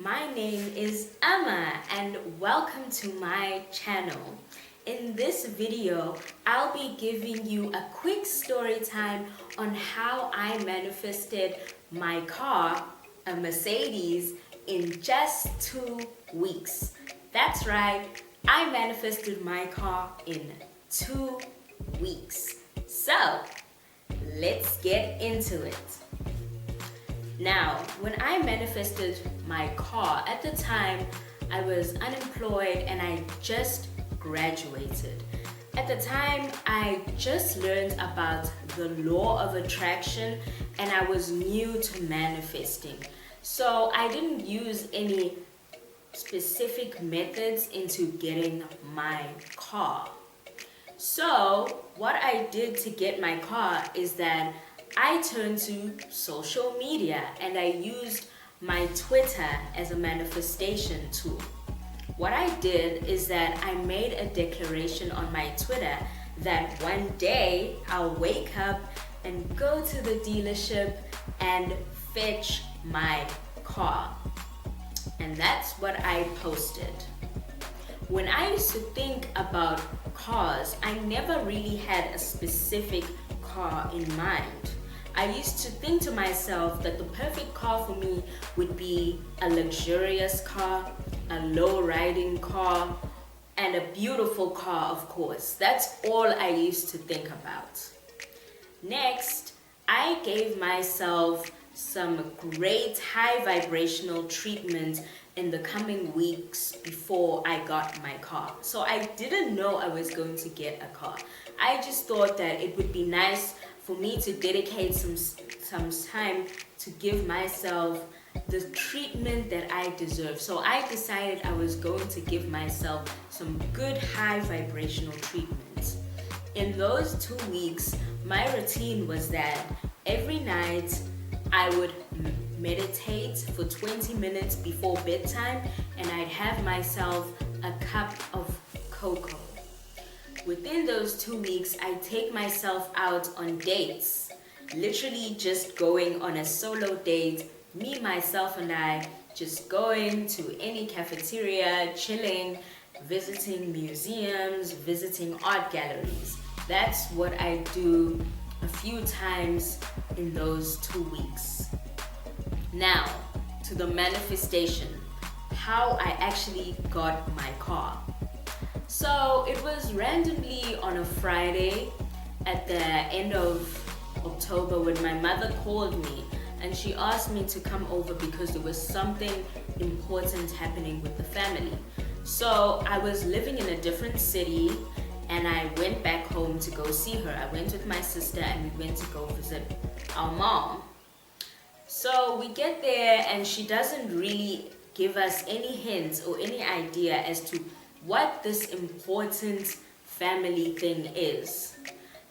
My name is Emma and welcome to my channel. In this video, I'll be giving you a quick story time on how I manifested my car, a Mercedes, in just 2 weeks. That's right, I manifested my car in 2 weeks. So, let's get into it. Now, when I manifested my car, at the time I was unemployed and I just graduated. At the time, I just learned about the law of attraction and I was new to manifesting. So I didn't use any specific methods into getting my car. So what I did to get my car is that I turned to social media and I used my Twitter as a manifestation tool. What I did is that I made a declaration on my Twitter that one day I'll wake up and go to the dealership and fetch my car. And that's what I posted. When I used to think about cars, I never really had a specific car in mind. I used to think to myself that the perfect car for me would be a luxurious car, a low-riding car, and a beautiful car, of course. That's all I used to think about. Next, I gave myself some great high vibrational treatment in the coming weeks before I got my car. So I didn't know I was going to get a car. I just thought that it would be nice for me to dedicate some time to give myself the treatment that I deserve. So I decided I was going to give myself some good high vibrational treatments. In those 2 weeks, my routine was that every night I would meditate for 20 minutes before bedtime and I'd have myself a cup of cocoa. Within those 2 weeks, I take myself out on dates, literally just going on a solo date, me, myself, and I just going to any cafeteria, chilling, visiting museums, visiting art galleries. That's what I do a few times in those 2 weeks. Now, to the manifestation, how I actually got my car. So it was randomly on a Friday at the end of October when my mother called me and she asked me to come over because there was something important happening with the family. So I was living in a different city and I went back home to go see her. I went with my sister and we went to go visit our mom. So we get there and she doesn't really give us any hints or any idea as to what this important family thing is.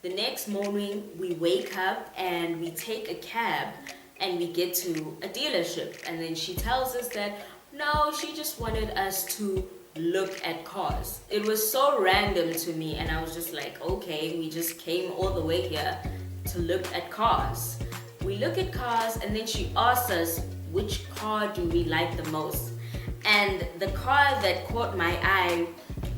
The next morning we wake up and we take a cab and we get to a dealership, and then she tells us that no, she just wanted us to look at cars. It was so random to me and I was just like, okay, we just came all the way here to look at cars. We look at cars and then she asks us which car do we like the most. And the car that caught my eye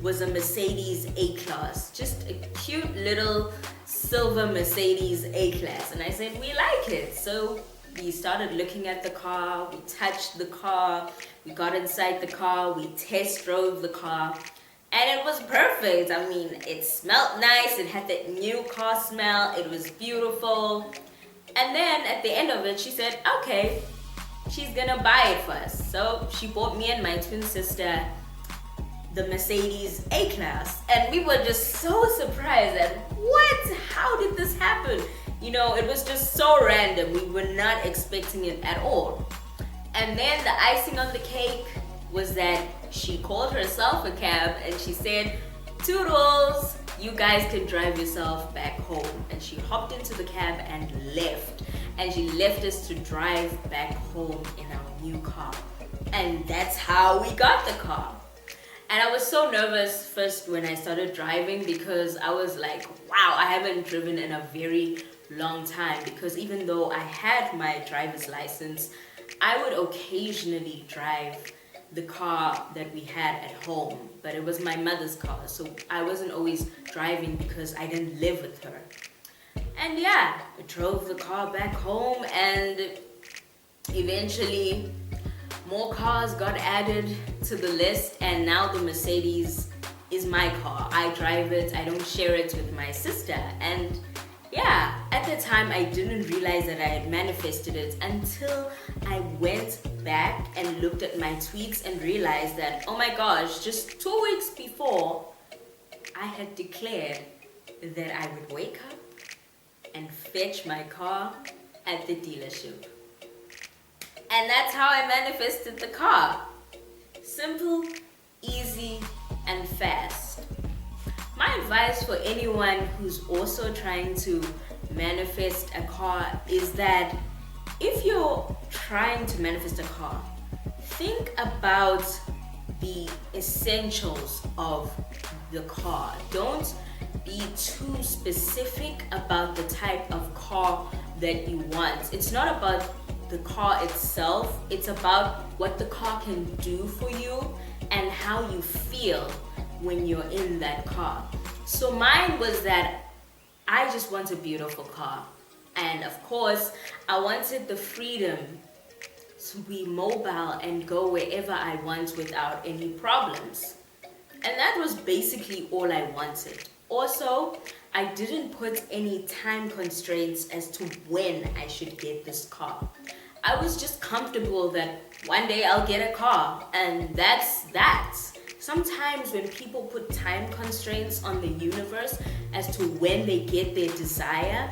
was a Mercedes A-Class. Just a cute little silver Mercedes A-Class. And I said, we like it. So we started looking at the car, we touched the car, we got inside the car, we test drove the car. And it was perfect. I mean, it smelled nice, it had that new car smell, it was beautiful. And then at the end of it, she said, okay, she's gonna buy it for us. So she bought me and my twin sister the Mercedes A-Class. And we were just so surprised at what? How did this happen? You know, it was just so random. We were not expecting it at all. And then the icing on the cake was that she called herself a cab and she said, "Toodles, you guys can drive yourself back home." And she hopped into the cab and left. And she left us to drive back home in our new car. And that's how we got the car. And I was so nervous first when I started driving because I was like, wow, I haven't driven in a very long time, because even though I had my driver's license, I would occasionally drive the car that we had at home, but it was my mother's car, so I wasn't always driving because I didn't live with her. And yeah, I drove the car back home, and eventually more cars got added to the list, and now the Mercedes is my car. I drive it, I don't share it with my sister. And yeah, at the time I didn't realize that I had manifested it until I went back and looked at my tweets and realized that, oh my gosh, just 2 weeks before, I had declared that I would wake up and fetch my car at the dealership. And that's how I manifested the car. Simple, easy, and fast. My advice for anyone who's also trying to manifest a car is that if you're trying to manifest a car, think about the essentials of the car. Don't be too specific about the type of car that you want. It's not about the car itself, it's about what the car can do for you and how you feel when you're in that car. So mine was that I just want a beautiful car. And of course, I wanted the freedom to be mobile and go wherever I want without any problems. And that was basically all I wanted. Also, I didn't put any time constraints as to when I should get this car. I was just comfortable that one day I'll get a car, and that's that. Sometimes when people put time constraints on the universe as to when they get their desire,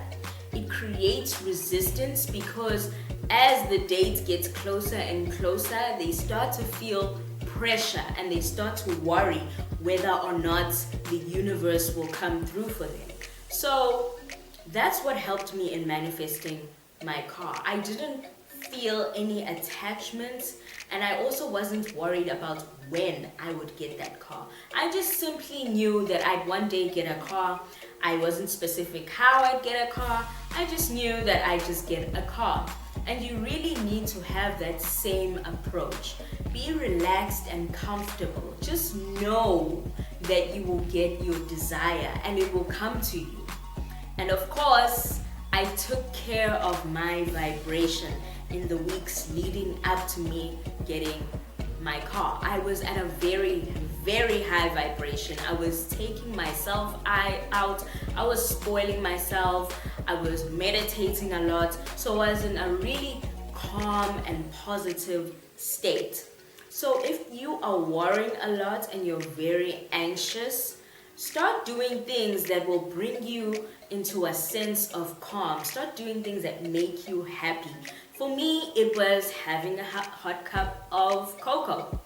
it creates resistance, because as the date gets closer and closer, they start to feel pressure and they start to worry whether or not the universe will come through for them. So that's what helped me in manifesting my car. I didn't feel any attachment, and I also wasn't worried about when I would get that car. I just simply knew that I'd one day get a car. I wasn't specific how I'd get a car. I just knew that I'd just get a car. And you really need to have that same approach. Be relaxed and comfortable. Just know that you will get your desire and it will come to you. And of course, I took care of my vibration in the weeks leading up to me getting my car. I was at a very, very high vibration. I was taking myself out. I was spoiling myself. I was meditating a lot. So I was in a really calm and positive state. So if you are worrying a lot and you're very anxious, start doing things that will bring you into a sense of calm. Start doing things that make you happy. For me, it was having a hot cup of cocoa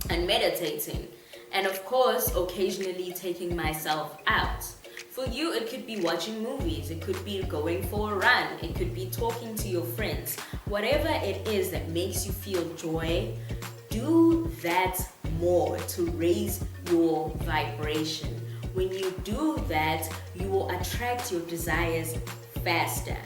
and meditating. And of course, occasionally taking myself out. For you, it could be watching movies. It could be going for a run. It could be talking to your friends. Whatever it is that makes you feel joy, do that more to raise your vibration. When you do that, you will attract your desires faster.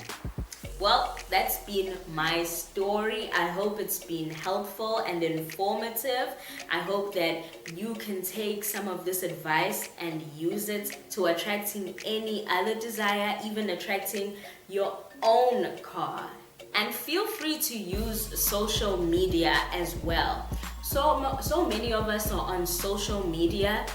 Well, that's been my story. I hope it's been helpful and informative. I hope that you can take some of this advice and use it to attracting any other desire, even attracting your own car. And feel free to use social media as well. So many of us are on social media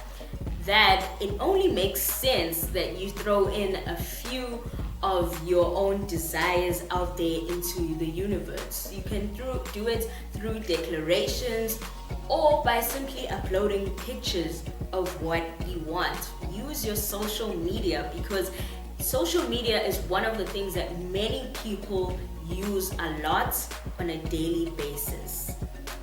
that it only makes sense that you throw in a few of your own desires out there into the universe. You can do it through declarations or by simply uploading pictures of what you want. Use your social media, because social media is one of the things that many people use a lot on a daily basis.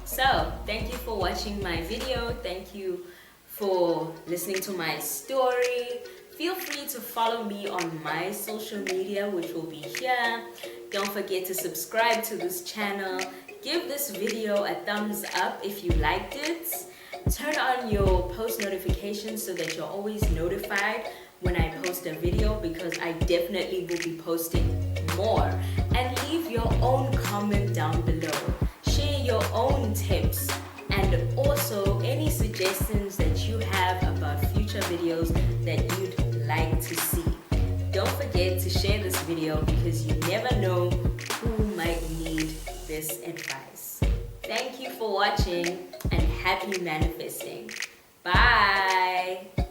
So thank you for watching my video. Thank you for listening to my story. Feel free to follow me on my social media, which will be here. Don't forget to subscribe to this channel. Give this video a thumbs up if you liked it. Turn on your post notifications so that you're always notified when I post a video, because I definitely will be posting more. And leave your own comment down below. your own tips and also any suggestions that you have about future videos that you'd like to see. Don't forget to share this video because you never know who might need this advice. Thank you for watching and happy manifesting. Bye.